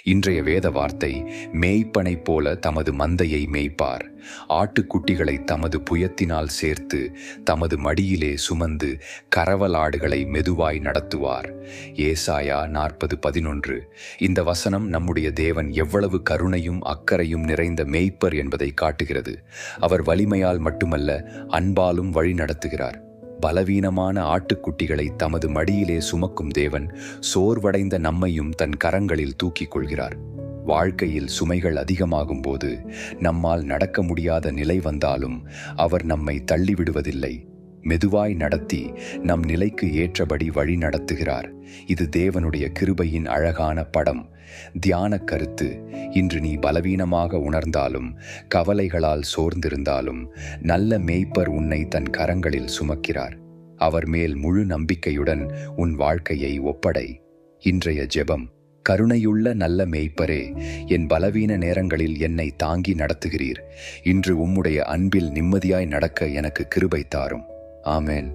இன்றைய வேத வார்த்தை, மேய்ப்பனைப் போல தமது மந்தையை மேய்ப்பார். ஆட்டுக்குட்டிகளை தமது புயத்தினால் சேர்த்து தமது மடியிலே சுமந்து கரவலாடுகளை மெதுவாய் நடத்துவார். ஏசாயா 40:11. இந்த வசனம் நம்முடைய தேவன் எவ்வளவு கருணையும் அக்கறையும் நிறைந்த மேய்ப்பர் என்பதை காட்டுகிறது. அவர் வலிமையால் மட்டுமல்ல, அன்பாலும் வழி நடத்துகிறார். பலவீனமான ஆட்டுக்குட்டிகளை தமது மடியிலே சுமக்கும் தேவன் சோர்வடைந்த நம்மையும் தன் கரங்களில் தூக்கிக் கொள்கிறார். வாழ்க்கையில் சுமைகள் அதிகமாகும் போது, நம்மால் நடக்க முடியாத நிலை வந்தாலும் அவர் நம்மை தள்ளிவிடுவதில்லை. மெதுவாய் நடத்தி நம் நிலைக்கு ஏற்றபடி வழி நடத்துகிறார். இது தேவனுடைய கிருபையின் அழகான படம். தியான கருத்து: இன்று நீ பலவீனமாக உணர்ந்தாலும், கவலைகளால் சோர்ந்திருந்தாலும், நல்ல மேய்ப்பர் உன்னை தன் கரங்களில் சுமக்கிறார். அவர் மேல் முழு நம்பிக்கையுடன் உன் வாழ்க்கையை ஒப்படை. இன்றைய ஜெபம்: கருணையுள்ள நல்ல மேய்ப்பரே, என் பலவீன நேரங்களில் என்னை தாங்கி நடத்துகிறீர். இன்று உம்முடைய அன்பில் நிம்மதியாய் நடக்க எனக்கு கிருபை தாரும். ஆமென்.